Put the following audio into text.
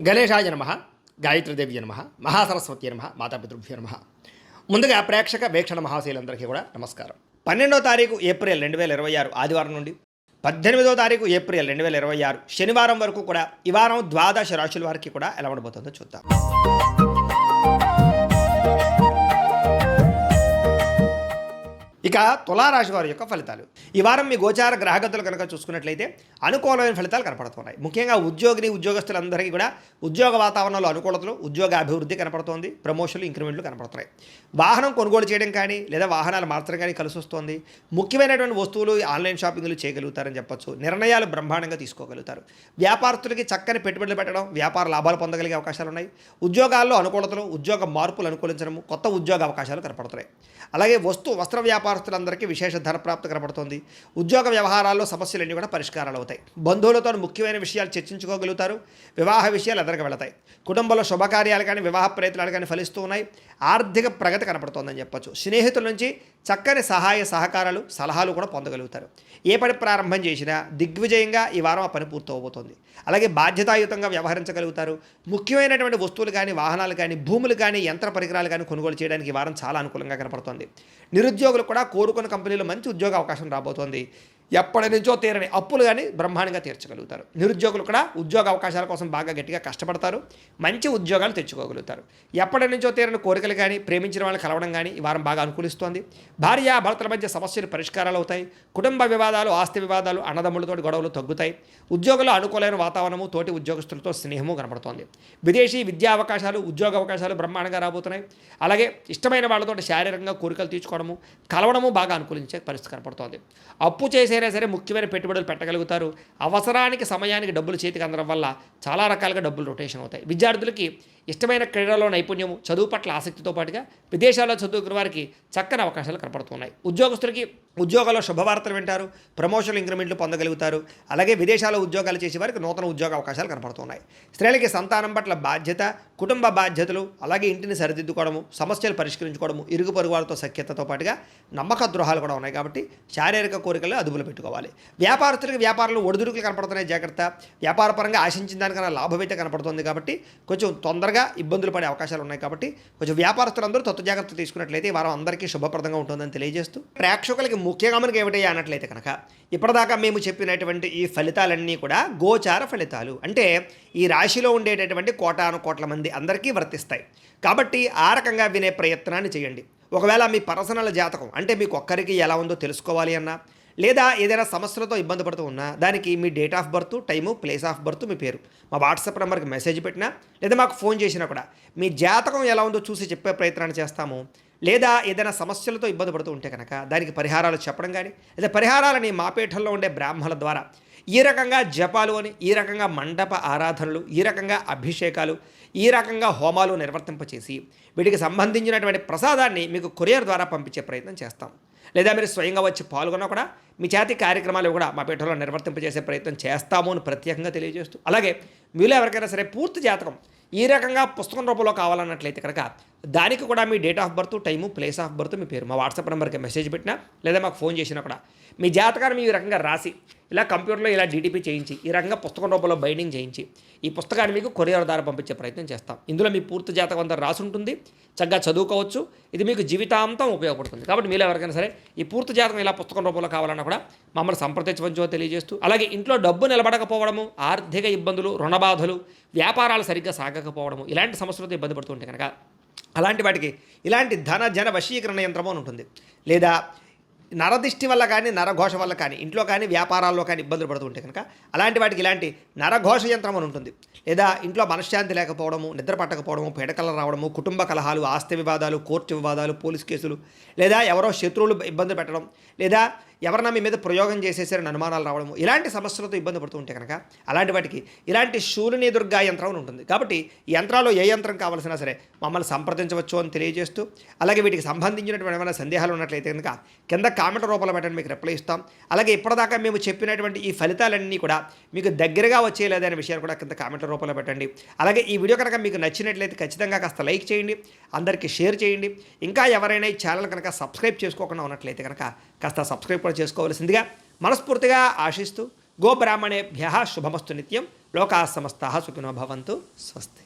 గణేశాయ నమ, గాయత్రీదేవి నమ, మహాసరస్వతి నమ, మాతాపితృభ్యో నమ. ముందుగా ప్రేక్షక వీక్షణ మహాశైలందరికీ కూడా నమస్కారం. 12వ తారీఖు ఏప్రిల్ 2026 ఆదివారం నుండి 18వ తారీఖు ఏప్రిల్ 2026 శనివారం వరకు కూడా ఈ వారం ద్వాదశ రాశుల వారికి కూడా ఎలా ఉండబోతుందో చూద్దాం. ఇక తులారాశి వారి యొక్క ఫలితాలు. ఈ వారం మీ గోచార గ్రహగతులు కనుక చూసుకున్నట్లయితే అనుకూలమైన ఫలితాలు కనపడుతున్నాయి. ముఖ్యంగా ఉద్యోగస్తులందరికీ కూడా ఉద్యోగ వాతావరణంలో అనుకూలతలు, ఉద్యోగ అభివృద్ధి కనపడుతోంది. ప్రమోషన్లు, ఇంక్రిమెంట్లు కనపడుతున్నాయి. వాహనం కొనుగోలు చేయడం కానీ లేదా వాహనాలు మార్చడం కానీ కలిసి వస్తుంది. ముఖ్యమైనటువంటి వస్తువులు ఆన్లైన్ షాపింగ్లు చేయగలుగుతారని చెప్పొచ్చు. నిర్ణయాలు బ్రహ్మాండంగా తీసుకోగలుగుతారు. వ్యాపారస్తులకి చక్కని పెట్టుబడులు పెట్టడం, వ్యాపార లాభాలు పొందగలిగే అవకాశాలు ఉన్నాయి. ఉద్యోగాల్లో అనుకూలతలు, ఉద్యోగ మార్పులు అనుకూలించడము, కొత్త ఉద్యోగ అవకాశాలు కనపడుతున్నాయి. అలాగే వస్త్ర వ్యాపారస్తులందరికీ విశేష ధనప్రాప్తి కనపడుతుంది. ఉద్యోగ వ్యవహారాల్లో సమస్యలన్నీ కూడా పరిష్కారాలు అవుతాయి. బంధువులతో ముఖ్యమైన విషయాలు చర్చించుకోగలుగుతారు. వివాహ విషయాలు ఎదురుగా వెళతాయి. కుటుంబంలో శుభకార్యాలు కానీ వివాహ ప్రయత్నాలు కానీ ఫలిస్తూ ఉన్నాయి. ఆర్థిక ప్రగతి కనపడుతోందని చెప్పొచ్చు. స్నేహితుల నుంచి చక్కని సహాయ సహకారాలు, సలహాలు కూడా పొందగలుగుతారు. ఏ పని ప్రారంభం చేసినా దిగ్విజయంగా ఈ వారం ఆ పని పూర్తవబోతోంది. అలాగే బాధ్యతాయుతంగా వ్యవహరించగలుగుతారు. ముఖ్యమైనటువంటి వస్తువులు కానీ, వాహనాలు కానీ, భూములు కానీ, యంత్ర పరికరాలు కానీ కొనుగోలు చేయడానికి ఈ వారం చాలా అనుకూలంగా కనపడుతోంది. నిరుద్యోగులు కూడా కోరుకున్న కంపెనీలో మంచి ఉద్యోగ అవకాశం రాబోతోంది. ఎప్పటి నుంచో తీరని అప్పులు కానీ బ్రహ్మాండంగా తీర్చగలుగుతారు. నిరుద్యోగులు కూడా ఉద్యోగ అవకాశాల కోసం బాగా గట్టిగా కష్టపడతారు. మంచి ఉద్యోగాలు తెచ్చుకోగలుగుతారు. ఎప్పటి నుంచో తీరని కోరికలు కానీ, ప్రేమించిన వాళ్ళని కలవడం కానీ ఈ వారం బాగా అనుకూలిస్తోంది. భార్యాభర్తల మధ్య సమస్యలు పరిష్కారాలు అవుతాయి. కుటుంబ వివాదాలు, ఆస్తి వివాదాలు, అన్నదమ్ములతో గొడవలు తగ్గుతాయి. ఉద్యోగుల్లో అనుకూలమైన వాతావరణము, తోటి ఉద్యోగస్తులతో స్నేహము కనపడుతోంది. విదేశీ విద్యా అవకాశాలు, ఉద్యోగ అవకాశాలు బ్రహ్మాండంగా రాబోతున్నాయి. అలాగే ఇష్టమైన వాళ్ళతో శారీరకంగా కోరికలు తీర్చుకోవడము, కలవడము బాగా అనుకూలించే పరిస్థితి కనపడుతోంది. అప్పు చేసే సరే ముఖ్యమైన పెట్టుబడులు పెట్టగలుగుతారు. అవసరానికి సమయానికి డబ్బులు చేతికి అందడం వల్ల చాలా రకాలుగా డబ్బులు రొటేషన్ అవుతాయి. విద్యార్థులకి ఇష్టమైన క్రీడలో నైపుణ్యము, చదువు పట్ల ఆసక్తితో పాటుగా విదేశాల్లో చదువుకున్న వారికి చక్కని అవకాశాలు కనపడుతున్నాయి. ఉద్యోగస్తులకి ఉద్యోగాల్లో శుభవార్తలు వింటారు. ప్రమోషన్లు, ఇంక్రిమెంట్లు పొందగలుగుతారు. అలాగే విదేశాల్లో ఉద్యోగాలు చేసే వారికి నూతన ఉద్యోగ అవకాశాలు కనపడుతున్నాయి. స్త్రీలకి సంతానం పట్ల బాధ్యత, కుటుంబ బాధ్యతలు, అలాగే ఇంటిని సరిదిద్దుకోవడము, సమస్యలు పరిష్కరించుకోవడము, ఇరుగు పొరుగు వారితో సఖ్యతతో పాటుగా నమ్మక ద్రోహాలు కూడా ఉన్నాయి. కాబట్టి శారీరక కోరికలు అదుపులో పెట్టుకోవాలి. వ్యాపారస్తులకి వ్యాపారంలో ఒడిదుడుకులు కనపడుతున్నాయి. జాగ్రత్త. వ్యాపార పరంగా ఆశించిన దానికన్నా లాభం అయితే కనపడుతుంది. కాబట్టి కొంచెం తొందరగా ఇబ్బందులు పడే అవకాశాలు ఉన్నాయి. కాబట్టి కొంచెం వ్యాపారస్తులందరూ తత్వ జాగ్రత్త తీసుకున్నట్లయితే ఈ వారం అందరికీ శుభప్రదంగా ఉంటుందని తెలియజేస్తూ, ప్రేక్షకులకి ముఖ్యంగా మనకి ఏమిటయ్యా అన్నట్లయితే కనుక ఇప్పటిదాకా మేము చెప్పినటువంటి ఈ ఫలితాలన్నీ కూడా గోచార ఫలితాలు. అంటే ఈ రాశిలో ఉండేటటువంటి కోటాను కోట్ల మంది అందరికీ వర్తిస్తాయి. కాబట్టి ఆ రకంగా వినే ప్రయత్నాన్ని చేయండి. ఒకవేళ మీ పర్సనల్ జాతకం అంటే మీకు ఒక్కరికి ఎలా ఉందో తెలుసుకోవాలి అన్నా, లేదా ఏదైనా సమస్యలతో ఇబ్బంది పడుతూ ఉన్నా దానికి మీ date of birth, time, place of birth, మీ పేరు మా వాట్సాప్ నెంబర్కి మెసేజ్ పెట్టినా లేదా మాకు ఫోన్ చేసినా కూడా మీ జాతకం ఎలా ఉందో చూసి చెప్పే ప్రయత్నాన్ని చేస్తాము. లేదా ఏదైనా సమస్యలతో ఇబ్బంది పడుతూ ఉంటే కనుక దానికి పరిహారాలు చెప్పడం కానీ, లేదా పరిహారాలని మా పీఠంలో ఉండే బ్రాహ్మణుల ద్వారా ఈ రకంగా జపాలు అని, ఈ రకంగా మండప ఆరాధనలు, ఈ రకంగా అభిషేకాలు, ఈ రకంగా హోమాలు నిర్వర్తింపచేసి వీటికి సంబంధించినటువంటి ప్రసాదాన్ని మీకు కొరియర్ ద్వారా పంపించే ప్రయత్నం చేస్తాం. లేదా మీరు స్వయంగా వచ్చి పాల్గొన్నా కూడా మీ చేతి కార్యక్రమాలు కూడా మా పీఠంలో నిర్వర్తింపజేసే ప్రయత్నం చేస్తాము అని ప్రత్యేకంగా తెలియజేస్తూ, అలాగే మీలో ఎవరికైనా సరే పూర్తి జాతకం ఈ రకంగా పుస్తకం రూపంలో కావాలన్నట్లయితే కనుక దానికి కూడా మీ date of birth, time, place of birth, మీ పేరు మా వాట్సాప్ నెంబర్కి మెసేజ్ పెట్టినా లేదా మాకు ఫోన్ చేసినా కూడా మీ జాతకాన్ని మీ రకంగా రాసి ఇలా కంప్యూటర్లో ఇలా డీటీపీ చేయించి ఈ రకంగా పుస్తకం రూపంలో బైండింగ్ చేయించి ఈ పుస్తకాన్ని మీకు కొరియర్ ద్వారా పంపించే ప్రయత్నం చేస్తాం. ఇందులో మీ పూర్తి జాతకం అంతా రాసి ఉంటుంది. చక్కగా చదువుకోవచ్చు. ఇది మీకు జీవితాంతం ఉపయోగపడుతుంది. కాబట్టి మీరు ఎవరికైనా సరే ఈ పూర్తి జాతకం ఇలా పుస్తకం రూపంలో కావాలన్నా కూడా మమ్మల్ని సంప్రదించవచ్చో తెలియజేస్తూ, అలాగే ఇంట్లో డబ్బు నిలబడకపోవడము, ఆర్థిక ఇబ్బందులు, రుణబాధలు, వ్యాపారాలు సరిగ్గా సాగకపోవడము, ఇలాంటి సమస్యలతో ఇబ్బంది పడుతుంటే కనుక అలాంటి వాటికి ఇలాంటి ధన జన వశీకరణ యంత్రము అని ఉంటుంది. లేదా నరదిష్టి వల్ల కానీ, నరఘోష వల్ల కానీ, ఇంట్లో కానీ వ్యాపారాల్లో కానీ ఇబ్బందులు పడుతుంటే కనుక అలాంటి వాటికి ఇలాంటి నరఘోష యంత్రం అని ఉంటుంది. లేదా ఇంట్లో మనశ్శాంతి లేకపోవడము, నిద్ర పట్టకపోవడము, పీడకలు రావడము, కుటుంబ కలహాలు, ఆస్తి వివాదాలు, కోర్టు వివాదాలు, పోలీస్ కేసులు, లేదా ఎవరో శత్రువులు ఇబ్బంది పెట్టడం, లేదా ఎవరన్నా మీ మీద ప్రయోగం చేసేసారని అనుమానాలు రావడము, ఇలాంటి సమస్యలతో ఇబ్బంది పడుతూ ఉంటే కనుక అలాంటి వాటికి ఇలాంటి శూలిని దుర్గా యంత్రం అని ఉంటుంది. కాబట్టి ఈ యంత్రాల్లో ఏ యంత్రం కావాల్సినా సరే మమ్మల్ని సంప్రదించవచ్చు అని తెలియజేస్తూ, అలాగే వీటికి సంబంధించినటువంటి ఏమైనా సందేహాలు ఉన్నట్లయితే కనుక కింద కామెంట్ రూపంలో పెట్టండి, మీకు రిప్లై ఇస్తాం. అలాగే ఇప్పటిదాకా మేము చెప్పినటువంటి ఈ ఫలితాలన్నీ కూడా మీకు దగ్గరగా వచ్చేలేదనే విషయాన్ని కూడా కింద కామెంట్ రూపంలో పెట్టండి. అలాగే ఈ వీడియో కనుక మీకు నచ్చినట్లయితే ఖచ్చితంగా కాస్త లైక్ చేయండి, అందరికీ షేర్ చేయండి. ఇంకా ఎవరైనా ఈ ఛానల్ కనుక సబ్స్క్రైబ్ చేసుకోకుండా ఉన్నట్లయితే కనుక కాస్త సబ్స్క్రైబ్ కూడా చేసుకోవాల్సిందిగా మనస్ఫూర్తిగా ఆశిస్తూ, గోబ్రాహ్మణేభ్యః శుభమస్తు నిత్యం. లోకా సమస్తాః సుఖినో భవంతు. స్వస్తి.